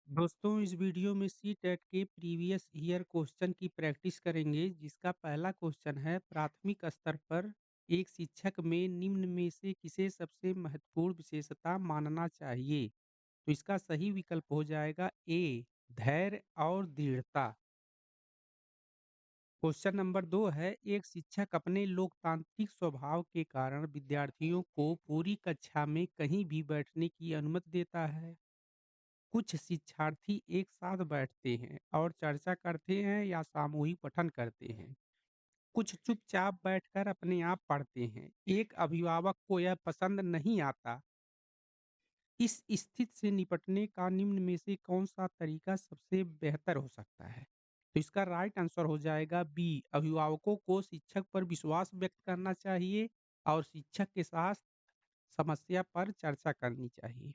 दोस्तों इस वीडियो में सी टेट के प्रीवियस ईयर क्वेश्चन की प्रैक्टिस करेंगे जिसका पहला क्वेश्चन है प्राथमिक स्तर पर एक शिक्षक में निम्न में से किसे सबसे महत्वपूर्ण विशेषता मानना चाहिए। तो इसका सही विकल्प हो जाएगा ए, धैर्य और दृढ़ता। क्वेश्चन नंबर 2 है, एक शिक्षक अपने लोकतांत्रिक स्वभाव के कारण विद्यार्थियों को पूरी कक्षा में कहीं भी बैठने की अनुमति देता है। कुछ शिक्षार्थी एक साथ बैठते हैं और चर्चा करते हैं या सामूहिक पठन करते हैं। कुछ चुपचाप बैठकर अपने आप पढ़ते हैं। एक अभिभावक को यह पसंद नहीं आता। इस स्थिति से निपटने का निम्न में से कौन सा तरीका सबसे बेहतर हो सकता है। तो इसका राइट आंसर हो जाएगा बी, अभिभावकों को शिक्षक पर विश्वास व्यक्त करना चाहिए और शिक्षक के साथ समस्या पर चर्चा करनी चाहिए।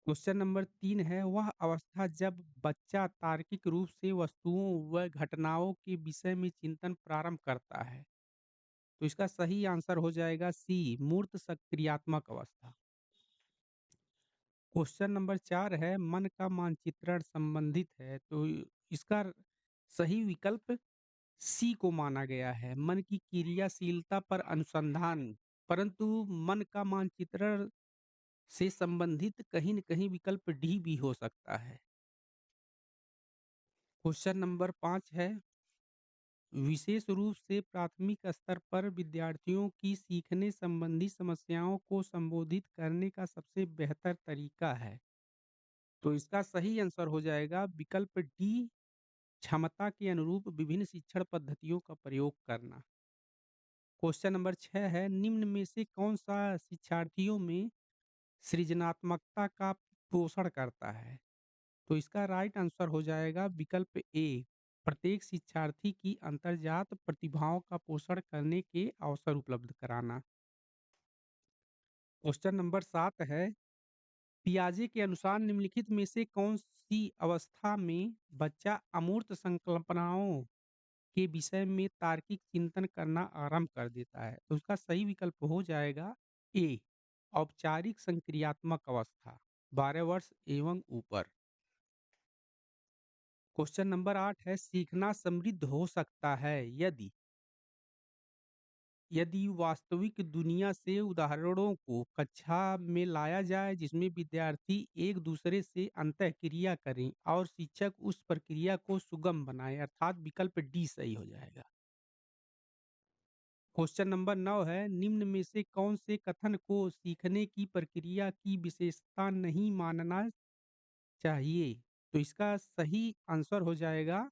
क्वेश्चन नंबर 3 है, वह अवस्था जब बच्चा तार्किक रूप से वस्तुओं व घटनाओं के विषय में चिंतन प्रारंभ करता है। तो इसका सही आंसर हो जाएगा सी, मूर्त सक्रियात्मक अवस्था। क्वेश्चन नंबर 4 है, मन का मानचित्रण संबंधित है। तो इसका सही विकल्प सी को माना गया है, मन की क्रियाशीलता पर अनुसंधान। परंतु मन का मानचित्रण से संबंधित कहीं न कहीं विकल्प डी भी हो सकता है। क्वेश्चन नंबर 5 है, विशेष रूप से प्राथमिक स्तर पर विद्यार्थियों की सीखने संबंधी समस्याओं को संबोधित करने का सबसे बेहतर तरीका है। तो इसका सही आंसर हो जाएगा विकल्प डी, क्षमता के अनुरूप विभिन्न शिक्षण पद्धतियों का प्रयोग करना। क्वेश्चन नंबर 6 है, निम्न में से कौन सा शिक्षार्थियों में सृजनात्मकता का पोषण करता है। तो इसका राइट आंसर हो जाएगा विकल्प ए, प्रत्येक शिक्षार्थी की अंतर्जात प्रतिभाओं का पोषण करने के अवसर उपलब्ध कराना। क्वेश्चन नंबर 7 है, पियाजे के अनुसार निम्नलिखित में से कौन सी अवस्था में बच्चा अमूर्त संकल्पनाओं के विषय में तार्किक चिंतन करना आरंभ कर देता है। तो उसका सही विकल्प हो जाएगा ए, औपचारिक संक्रियात्मक अवस्था, 12 वर्ष एवं ऊपर। क्वेश्चन नंबर 8 है, सीखना समृद्ध हो सकता है यदि यदि वास्तविक दुनिया से उदाहरणों को कक्षा में लाया जाए जिसमें विद्यार्थी एक दूसरे से अंतःक्रिया करें और शिक्षक उस प्रक्रिया को सुगम बनाए, अर्थात विकल्प डी सही हो जाएगा। क्वेश्चन नंबर 9 है, निम्न में से कौन से कथन को सीखने की प्रक्रिया की विशेषता नहीं मानना चाहिए। तो इसका सही आंसर हो जाएगा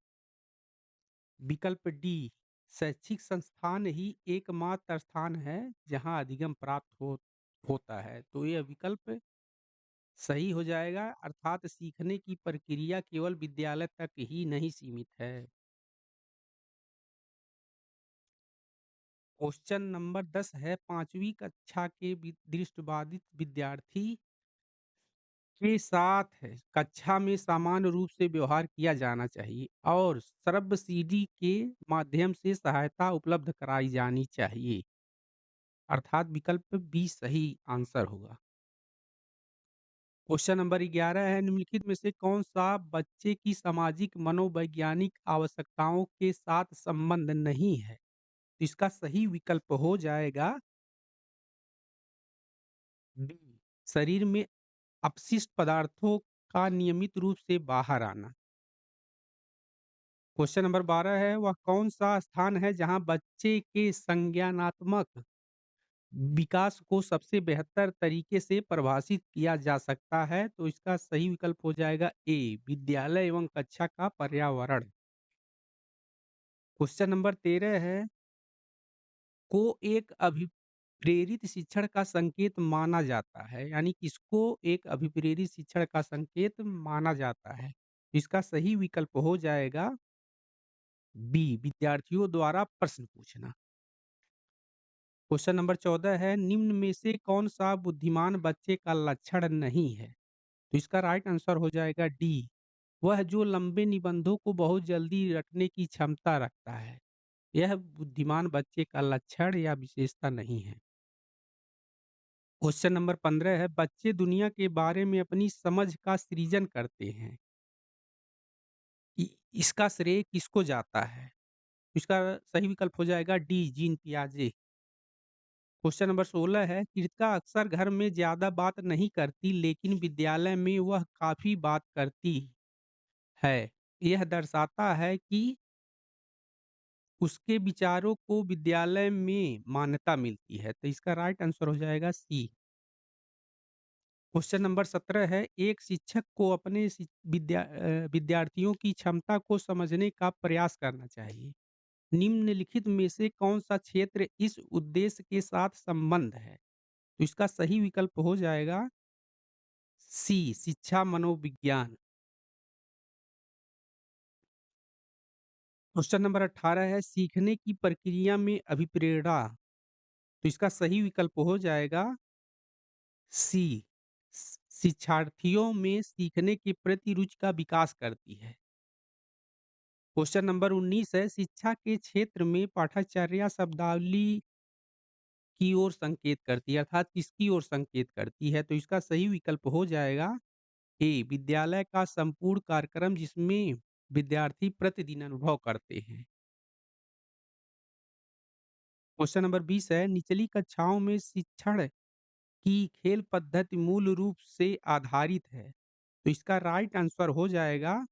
विकल्प डी, शैक्षिक संस्थान ही एकमात्र स्थान है जहां अधिगम प्राप्त होता है। तो यह विकल्प सही हो जाएगा, अर्थात सीखने की प्रक्रिया केवल विद्यालय तक ही नहीं सीमित है। क्वेश्चन नंबर 10 है, पांचवी कक्षा के दृष्टिबाधित विद्यार्थी के साथ है कक्षा में सामान्य रूप से व्यवहार किया जाना चाहिए और सर्वसिद्धि के माध्यम से सहायता उपलब्ध कराई जानी चाहिए, अर्थात विकल्प बी सही आंसर होगा। क्वेश्चन नंबर 11 है, निम्नलिखित में से कौन सा बच्चे की सामाजिक मनोवैज्ञानिक आवश्यकताओं के साथ संबंध नहीं है। तो इसका सही विकल्प हो जाएगा बी, शरीर में अपशिष्ट पदार्थों का नियमित रूप से बाहर आना। क्वेश्चन नंबर 12 है, वह कौन सा स्थान है जहां बच्चे के संज्ञानात्मक विकास को सबसे बेहतर तरीके से परिभाषित किया जा सकता है। तो इसका सही विकल्प हो जाएगा ए, विद्यालय एवं कक्षा का पर्यावरण। क्वेश्चन नंबर 13 है, को एक अभिप्रेरित शिक्षण का संकेत माना जाता है, यानी किसको एक अभिप्रेरित शिक्षण का संकेत माना जाता है। इसका सही विकल्प हो जाएगा बी, विद्यार्थियों द्वारा प्रश्न पूछना। क्वेश्चन नंबर 14 है, निम्न में से कौन सा बुद्धिमान बच्चे का लक्षण नहीं है। तो इसका राइट आंसर हो जाएगा डी, वह जो लंबे निबंधों को बहुत जल्दी रटने की क्षमता रखता है। यह बुद्धिमान बच्चे का लक्षण या विशेषता नहीं है। क्वेश्चन नंबर 15 है, बच्चे दुनिया के बारे में अपनी समझ का सृजन करते हैं। इ इसका श्रेय किसको जाता है? इसका सही विकल्प हो जाएगा डी, जीन पियाजे। क्वेश्चन नंबर 16 है, कृतिका अक्सर घर में ज़्यादा बात नहीं करती, लेकिन विद्यालय में वह काफ़ी बात करती है। यह दर्शाता है कि उसके विचारों को विद्यालय में मान्यता मिलती है। तो इसका राइट आंसर हो जाएगा सी। क्वेश्चन नंबर 17 है, एक शिक्षक को अपने विद्यार्थियों की क्षमता को समझने का प्रयास करना चाहिए। निम्नलिखित में से कौन-सा क्षेत्र इस उद्देश्य के साथ संबंध है? तो इसका सही विकल्प हो जाएगा सी, शिक्षा मनोविज्ञान। क्वेश्चन नंबर 18 है, सीखने की प्रक्रिया में अभिप्रेरणा। तो इसका सही विकल्प हो जाएगा सी, शिक्षार्थियों में सीखने के प्रति रुचि का विकास करती है। क्वेश्चन नंबर 19 है, शिक्षा के क्षेत्र में पाठ्यचर्या शब्दावली की ओर संकेत करती है, अर्थात किसकी ओर संकेत करती है? तो इसका सही विकल्प हो जाएगा ए, विद्यालय का संपूर्ण कार्यक्रम जिसमें विद्यार्थी प्रतिदिन अनुभव करते हैं। क्वेश्चन नंबर 20 है, निचली कक्षाओं में शिक्षण की खेल पद्धति मूल रूप से आधारित है। तो इसका राइट आंसर हो जाएगा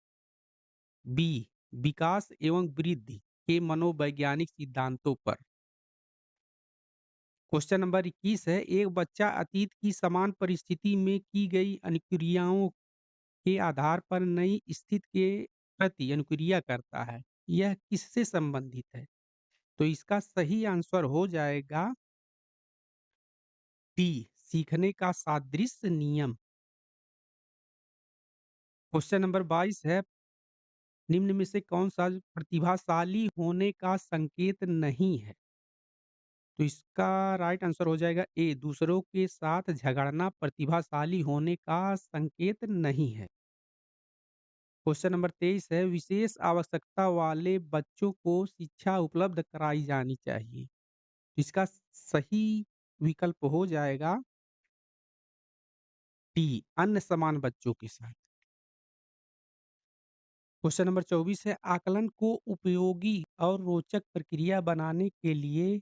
बी, विकास एवं वृद्धि के मनोवैज्ञानिक सिद्धांतों पर। क्वेश्चन नंबर 21 है, एक बच्चा अतीत की समान परिस्थिति में की गई अनुक्रियाओं के आधार पर नई स्थिति के प्रति अनुक्रिया करता है। यह किससे संबंधित है? तो इसका सही आंसर हो जाएगा डी, सीखने का सादृश्य नियम। क्वेश्चन नंबर 22 है, निम्न में से कौन-सा प्रतिभाशाली होने का संकेत नहीं है? तो इसका राइट आंसर हो जाएगा ए, दूसरों के साथ झगड़ना प्रतिभाशाली होने का संकेत नहीं है। क्वेश्चन नंबर 23 है, विशेष आवश्यकता वाले बच्चों को शिक्षा उपलब्ध कराई जानी चाहिए। इसका सही विकल्प हो जाएगा डी, अन्य समान बच्चों के साथ। क्वेश्चन नंबर 24 है, आकलन को उपयोगी और रोचक प्रक्रिया बनाने के लिए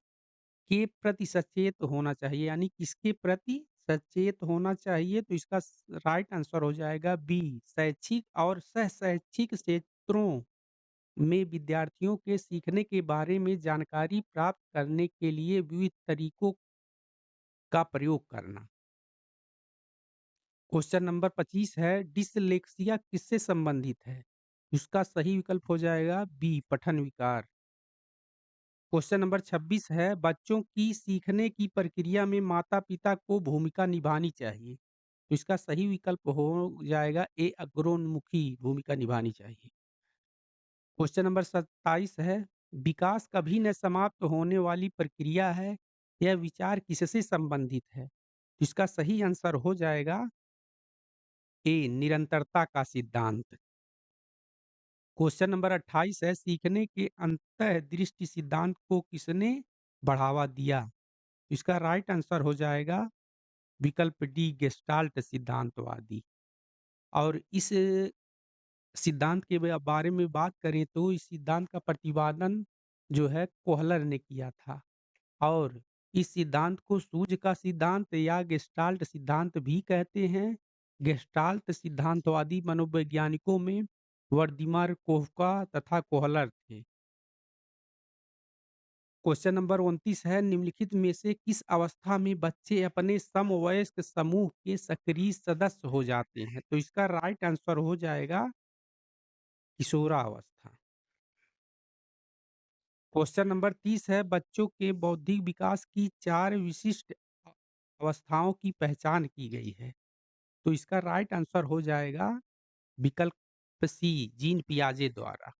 के प्रति सचेत होना चाहिए, यानी किसके प्रति सचेत होना चाहिए? तो इसका राइट आंसर हो जाएगा बी, शैक्षिक और सह शैक्षिक क्षेत्रों में विद्यार्थियों के सीखने के बारे में जानकारी प्राप्त करने के लिए विविध तरीकों का प्रयोग करना। क्वेश्चन नंबर 25 है, डिसलेक्सिया किससे संबंधित है? इसका सही विकल्प हो जाएगा बी, पठन विकार। क्वेश्चन नंबर 26 है, बच्चों की सीखने की प्रक्रिया में माता-पिता को भूमिका निभानी चाहिए। तो इसका सही विकल्प हो जाएगा ए, अग्रोन्मुखी भूमिका निभानी चाहिए। क्वेश्चन नंबर 27 है, विकास कभी न समाप्त होने वाली प्रक्रिया है, यह विचार किससे संबंधित है? इसका सही आंसर हो जाएगा ए, निरंतरता का सिद्धांत। क्वेश्चन नंबर 28 है, सीखने के अंतःदृष्टि सिद्धांत को किसने बढ़ावा दिया? इसका राइट आंसर हो जाएगा विकल्प डी, गेस्टाल्ट सिद्धांतवादी। और इस सिद्धांत के बारे में बात करें तो इस सिद्धांत का प्रतिपादन जो है कोहलर ने किया था। और इस सिद्धांत को सूझ का सिद्धांत या गेस्टाल्ट सिद्धांत भी कहते हैं। गेस्टाल्ट सिद्धांतवादी मनोवैज्ञानिकों में वर्दिमर कोहका तथा कोहलर थे। क्वेश्चन नंबर 29 है, निम्नलिखित में से किस अवस्था में बच्चे अपने समवयस्क समूह के सक्रिय सदस्य हो जाते हैं? तो इसका राइट आंसर हो जाएगा किशोरावस्था। क्वेश्चन नंबर 30 है, बच्चों के बौद्धिक विकास की 4 विशिष्ट अवस्थाओं की पहचान की गई है। तो इसका राइट आंसर हो जाएगा विकल्प सी, जीन पियाजे द्वारा।